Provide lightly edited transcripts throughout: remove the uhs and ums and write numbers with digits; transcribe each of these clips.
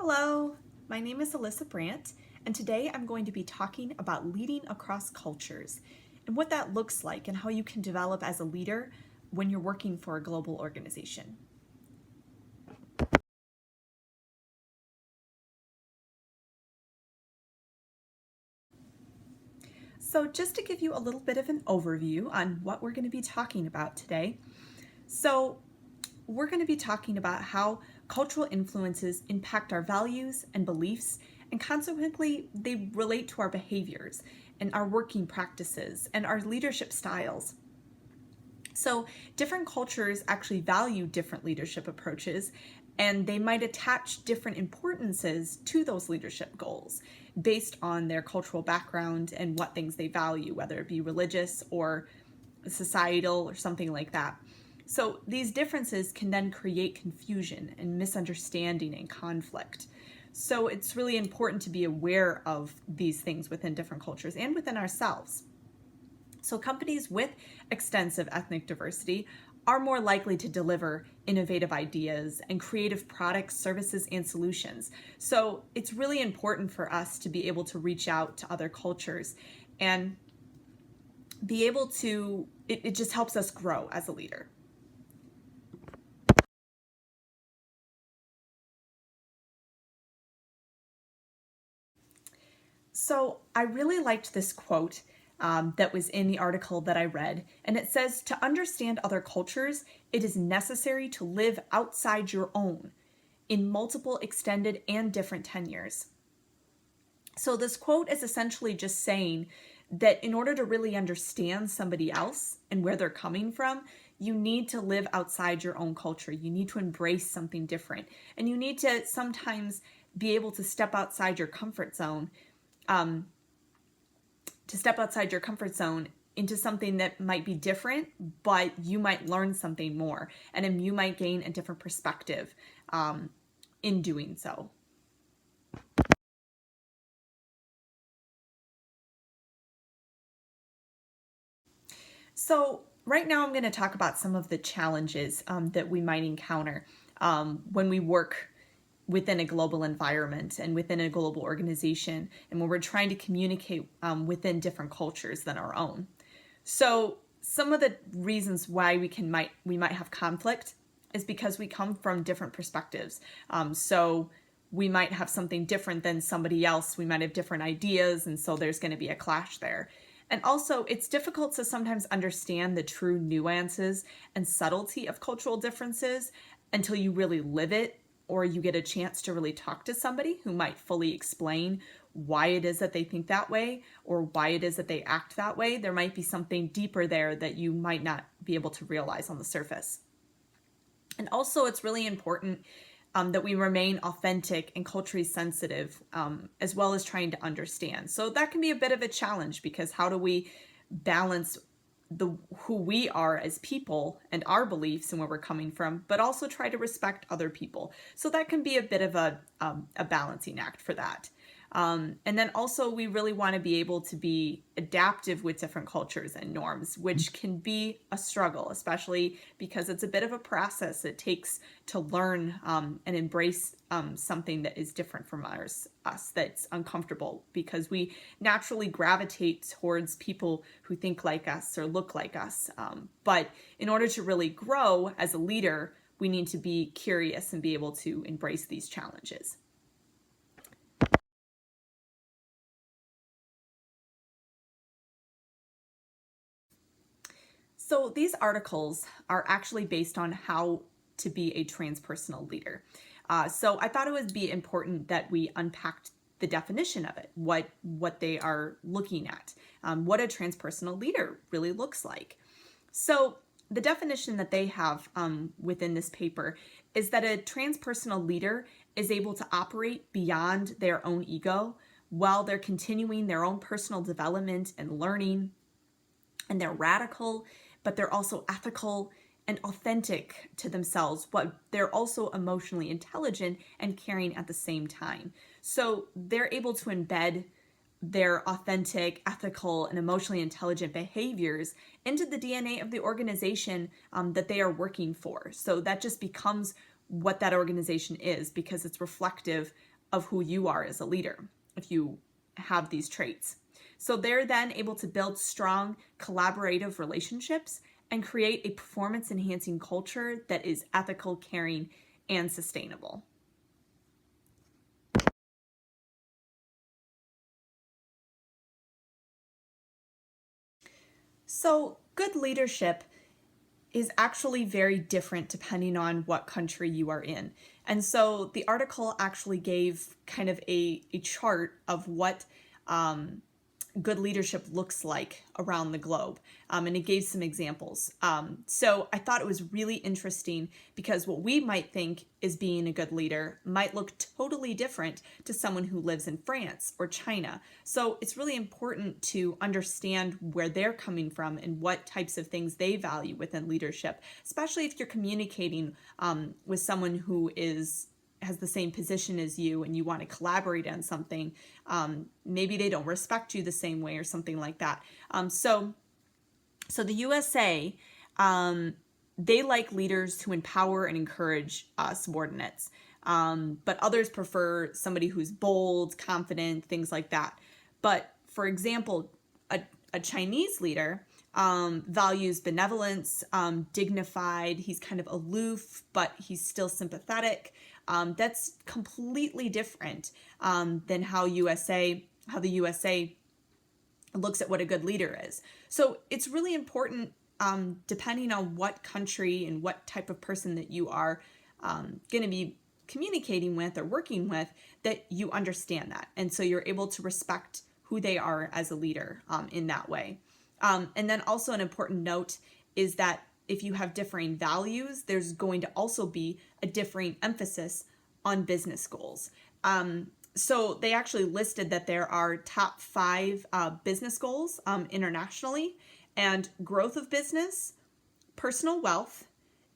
Hello, my name is Alyssa Brandt, and today I'm going to be talking about leading across cultures and what that looks like and how you can develop as a leader when you're working for a global organization. So just to give you a little bit of an overview on what we're going to be talking about today. So we're going to be talking about how cultural influences impact our values and beliefs, and consequently, they relate to our behaviors and our working practices and our leadership styles. So, different cultures actually value different leadership approaches, and they might attach different importances to those leadership goals based on their cultural background and what things they value, whether it be religious or societal or something like that. So these differences can then create confusion and misunderstanding and conflict. So it's really important to be aware of these things within different cultures and within ourselves. So companies with extensive ethnic diversity are more likely to deliver innovative ideas and creative products, services, and solutions. So it's really important for us to be able to reach out to other cultures and be able to, it just helps us grow as a leader. So I really liked this quote that was in the article that I read, and it says, "To understand other cultures, it is necessary to live outside your own in multiple extended and different tenures." So this quote is essentially just saying that in order to really understand somebody else and where they're coming from, you need to live outside your own culture. You need to embrace something different, and you need to sometimes be able to step outside your comfort zone um, into something that might be different, but you might learn something more, and then you might gain a different perspective in doing so. So right now I'm going to talk about some of the challenges that we might encounter when we work within a global environment and within a global organization, and when we're trying to communicate within different cultures than our own. So some of the reasons why we might have conflict is because we come from different perspectives. So we might have something different than somebody else. We might have different ideas, and so there's going to be a clash there. And also, it's difficult to sometimes understand the true nuances and subtlety of cultural differences until you really live it, or you get a chance to really talk to somebody who might fully explain why it is that they think that way or why it is that they act that way. There might be something deeper there that you might not be able to realize on the surface. And also, it's really important that we remain authentic and culturally sensitive, as well as trying to understand. So that can be a bit of a challenge, because how do we balance who we are as people and our beliefs and where we're coming from, but also try to respect other people? So that can be a bit of a balancing act for that. And then also, we really want to be able to be adaptive with different cultures and norms, which can be a struggle, especially because it's a bit of a process it takes to learn and embrace something that is different from us, that's uncomfortable, because we naturally gravitate towards people who think like us or look like us. But in order to really grow as a leader, we need to be curious and be able to embrace these challenges. So these articles are actually based on how to be a transpersonal leader. So I thought it would be important that we unpacked the definition of it, what they are looking at, what a transpersonal leader really looks like. So the definition that they have within this paper is that a transpersonal leader is able to operate beyond their own ego while they're continuing their own personal development and learning, and they're radical, but they're also ethical and authentic to themselves, but they're also emotionally intelligent and caring at the same time. So they're able to embed their authentic, ethical, and emotionally intelligent behaviors into the DNA of the organization that they are working for. So that just becomes what that organization is, because it's reflective of who you are as a leader if you have these traits. So they're then able to build strong collaborative relationships and create a performance enhancing culture that is ethical, caring, and sustainable. So good leadership is actually very different depending on what country you are in. And so the article actually gave kind of a chart of what good leadership looks like around the globe. And it gave some examples. So I thought it was really interesting because what we might think is being a good leader might look totally different to someone who lives in France or China. So it's really important to understand where they're coming from and what types of things they value within leadership, especially if you're communicating with someone who has the same position as you and you want to collaborate on something. Maybe they don't respect you the same way or something like that. So the USA, they like leaders who empower and encourage subordinates. But others prefer somebody who's bold, confident, things like that. But for example, a Chinese leader values benevolence, dignified. He's kind of aloof, but he's still sympathetic. That's completely different than how the USA looks at what a good leader is. So it's really important, depending on what country and what type of person that you are going to be communicating with or working with, that you understand that. And so you're able to respect who they are as a leader in that way. And then also an important note is that if you have differing values, there's going to also be a differing emphasis on business goals. So they actually listed that there are top 5 business goals internationally, and growth of business, personal wealth,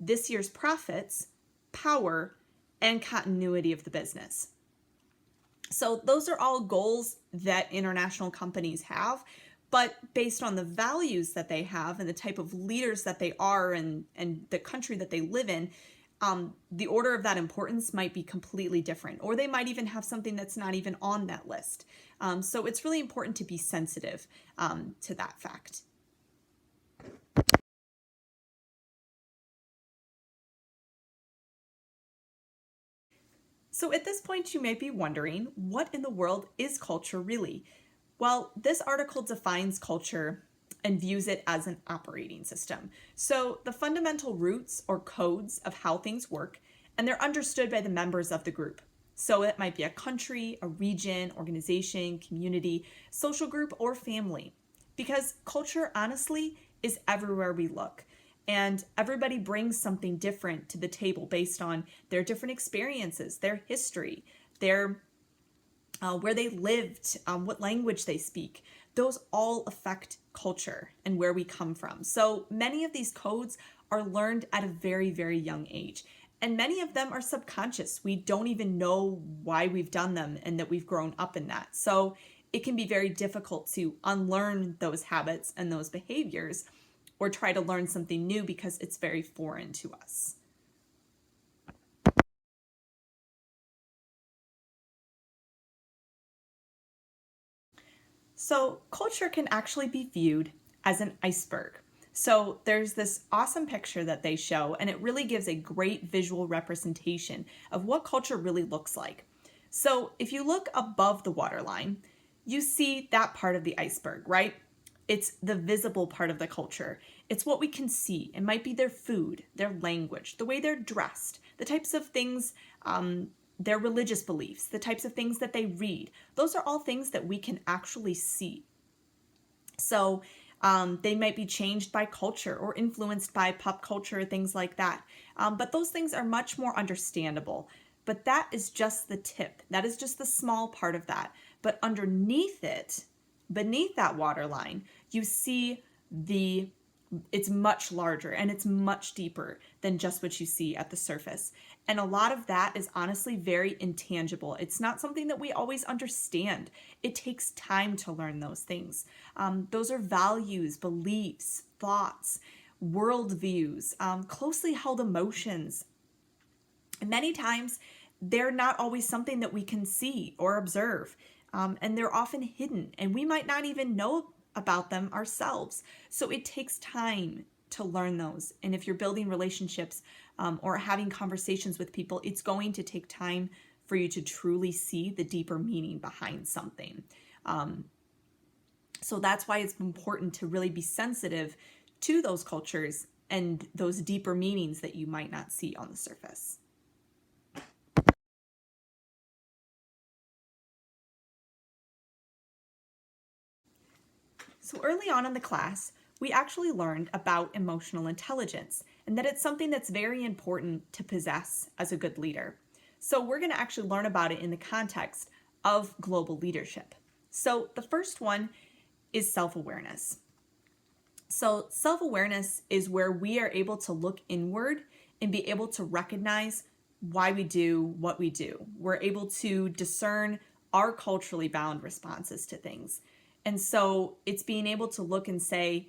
this year's profits, power, and continuity of the business. So those are all goals that international companies have. But based on the values that they have and the type of leaders that they are and the country that they live in, the order of that importance might be completely different, or they might even have something that's not even on that list. So it's really important to be sensitive to that fact. So at this point, you may be wondering, what in the world is culture really? Well, this article defines culture and views it as an operating system. So the fundamental roots or codes of how things work, and they're understood by the members of the group. So it might be a country, a region, organization, community, social group, or family. Because culture, honestly, is everywhere we look. And everybody brings something different to the table based on their different experiences, their history, their where they lived, what language they speak. Those all affect culture and where we come from. So many of these codes are learned at a very, very young age. And many of them are subconscious. We don't even know why we've done them and that we've grown up in that. So it can be very difficult to unlearn those habits and those behaviors or try to learn something new because it's very foreign to us. So culture can actually be viewed as an iceberg. So there's this awesome picture that they show, and it really gives a great visual representation of what culture really looks like. So if you look above the waterline, you see that part of the iceberg, right? It's the visible part of the culture. It's what we can see. It might be their food, their language, the way they're dressed, the types of things, their religious beliefs, the types of things that they read. Those are all things that we can actually see. So they might be changed by culture or influenced by pop culture, things like that. But those things are much more understandable. But that is just the tip. That is just the small part of that. But underneath it, beneath that waterline, you see it's much larger and it's much deeper than just what you see at the surface. And a lot of that is honestly very intangible. It's not something that we always understand. It takes time to learn those things. Those are values, beliefs, thoughts, worldviews, closely held emotions. And many times they're not always something that we can see or observe. And they're often hidden, and we might not even know about them ourselves. So it takes time to learn those. And if you're building relationships or having conversations with people, it's going to take time for you to truly see the deeper meaning behind something. So that's why it's important to really be sensitive to those cultures and those deeper meanings that you might not see on the surface. So early on in the class, we actually learned about emotional intelligence and that it's something that's very important to possess as a good leader. So we're going to actually learn about it in the context of global leadership. So the first one is self-awareness. So self-awareness is where we are able to look inward and be able to recognize why we do what we do. We're able to discern our culturally bound responses to things. And so it's being able to look and say,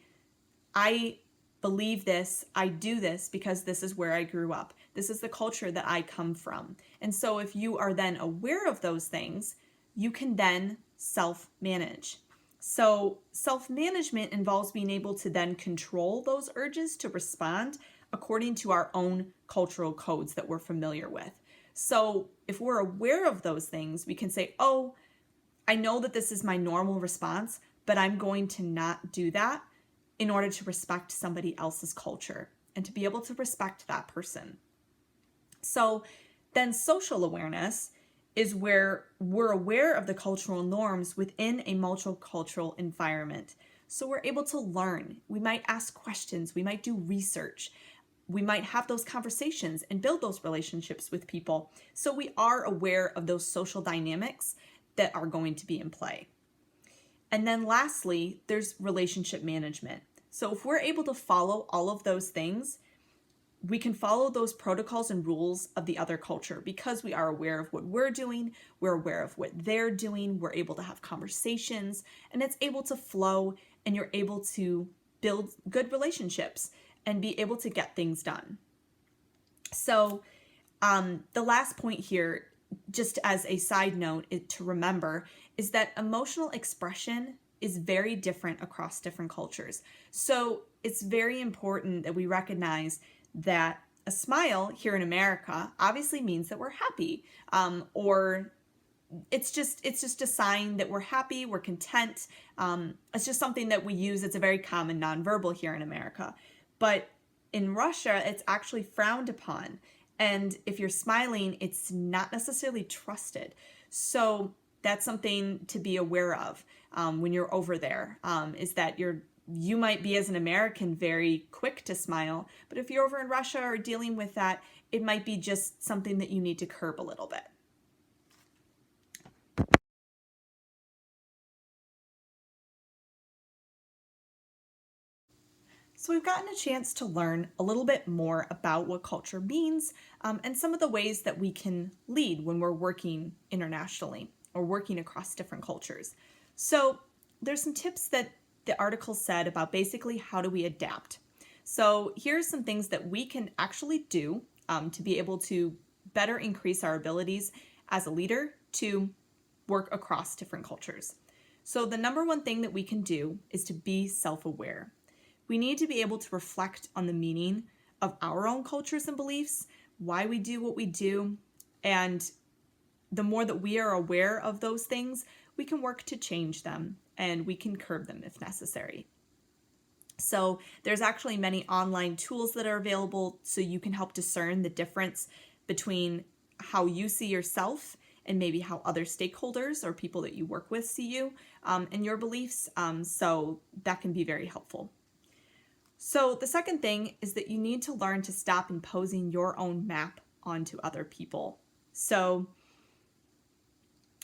I believe this, I do this because this is where I grew up. This is the culture that I come from. And so if you are then aware of those things, you can then self-manage. So self-management involves being able to then control those urges to respond according to our own cultural codes that we're familiar with. So if we're aware of those things, we can say, oh, I know that this is my normal response, but I'm going to not do that in order to respect somebody else's culture and to be able to respect that person. So then social awareness is where we're aware of the cultural norms within a multicultural environment. So we're able to learn. We might ask questions. We might do research. We might have those conversations and build those relationships with people. So we are aware of those social dynamics that are going to be in play. And then lastly, there's relationship management. So if we're able to follow all of those things, we can follow those protocols and rules of the other culture because we are aware of what we're doing, we're aware of what they're doing, we're able to have conversations, and it's able to flow, and you're able to build good relationships and be able to get things done. So the last point here, just as a side note to remember, is that emotional expression is very different across different cultures. So it's very important that we recognize that a smile here in America obviously means that we're happy, or it's just a sign that we're happy, we're content. It's just something that we use. It's a very common nonverbal here in America. But in Russia, it's actually frowned upon. And if you're smiling, it's not necessarily trusted. So that's something to be aware of when you're over there, is that you might be, as an American, very quick to smile, but if you're over in Russia or dealing with that, it might be just something that you need to curb a little bit. So we've gotten a chance to learn a little bit more about what culture means and some of the ways that we can lead when we're working internationally or working across different cultures. So there's some tips that the article said about basically how do we adapt. So here's some things that we can actually do to be able to better increase our abilities as a leader to work across different cultures. So the number one thing that we can do is to be self-aware. We need to be able to reflect on the meaning of our own cultures and beliefs, why we do what we do, and the more that we are aware of those things, we can work to change them and we can curb them if necessary. So there's actually many online tools that are available so you can help discern the difference between how you see yourself and maybe how other stakeholders or people that you work with see you and your beliefs. So that can be very helpful. So the second thing is that you need to learn to stop imposing your own map onto other people. So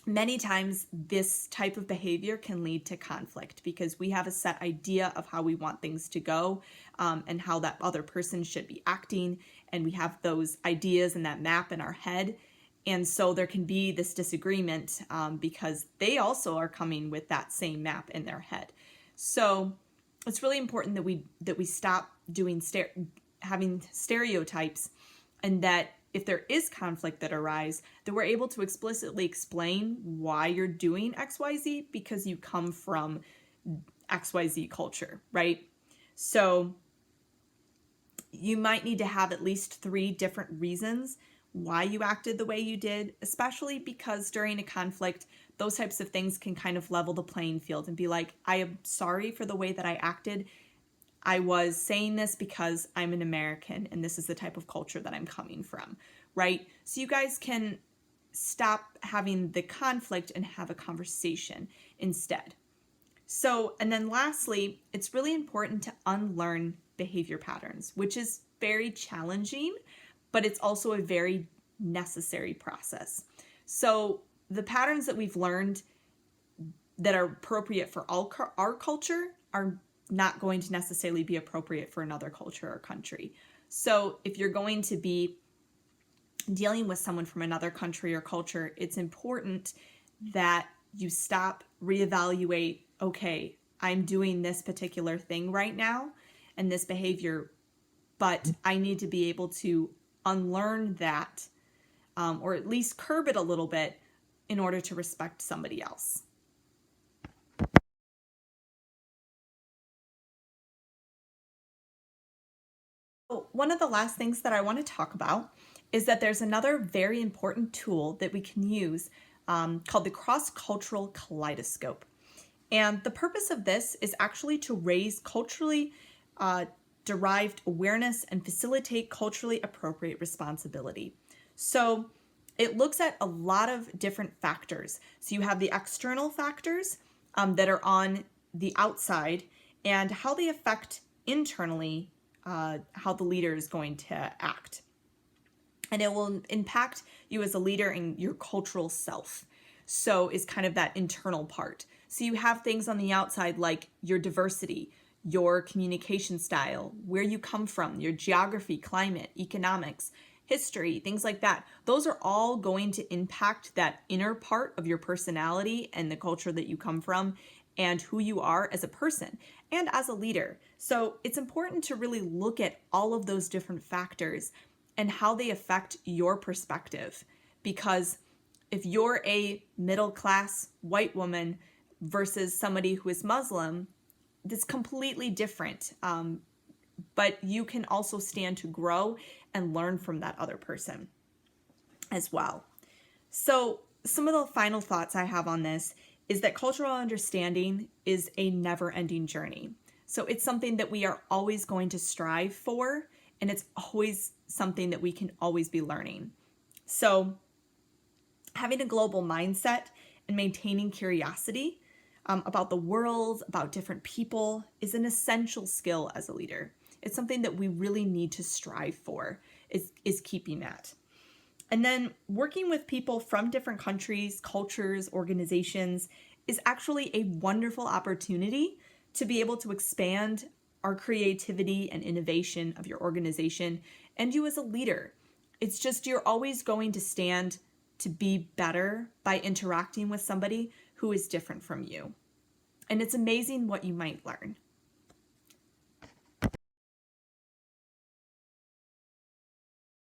many times this type of behavior can lead to conflict because we have a set idea of how we want things to go and how that other person should be acting, and we have those ideas and that map in our head. And so there can be this disagreement because they also are coming with that same map in their head. So it's really important that we stop doing having stereotypes, and that if there is conflict that arises, that we're able to explicitly explain why you're doing XYZ because you come from XYZ culture, right? So you might need to have at least 3 different reasons why you acted the way you did, especially because during a conflict, those types of things can kind of level the playing field and be like, I am sorry for the way that I acted. I was saying this because I'm an American and this is the type of culture that I'm coming from, right? So you guys can stop having the conflict and have a conversation instead. So, and then lastly, it's really important to unlearn behavior patterns, which is very challenging, but it's also a very necessary process. So the patterns that we've learned that are appropriate for our culture are not going to necessarily be appropriate for another culture or country. So if you're going to be dealing with someone from another country or culture, it's important that you stop, reevaluate, okay, I'm doing this particular thing right now and this behavior, but I need to be able to unlearn that or at least curb it a little bit in order to respect somebody else. One of the last things that I want to talk about is that there's another very important tool that we can use called the cross-cultural kaleidoscope. And the purpose of this is actually to raise culturally derived awareness and facilitate culturally appropriate responsibility. So it looks at a lot of different factors. So you have the external factors that are on the outside and how they affect internally how the leader is going to act. And it will impact you as a leader and your cultural self. So is kind of that internal part. So you have things on the outside like your diversity, your communication style, where you come from, your geography, climate, economics, history, things like that. Those are all going to impact that inner part of your personality and the culture that you come from and who you are as a person and as a leader. So it's important to really look at all of those different factors and how they affect your perspective. Because if you're a middle-class white woman versus somebody who is Muslim, it's completely different. But you can also stand to grow and learn from that other person as well. So some of the final thoughts I have on this is that cultural understanding is a never-ending journey. So it's something that we are always going to strive for, and it's always something that we can always be learning. So having a global mindset and maintaining curiosity about the world, about different people, is an essential skill as a leader. It's something that we really need to strive for, is keeping that. And then working with people from different countries, cultures, organizations is actually a wonderful opportunity to be able to expand our creativity and innovation of your organization and you as a leader. It's just you're always going to stand to be better by interacting with somebody who is different from you. And it's amazing what you might learn.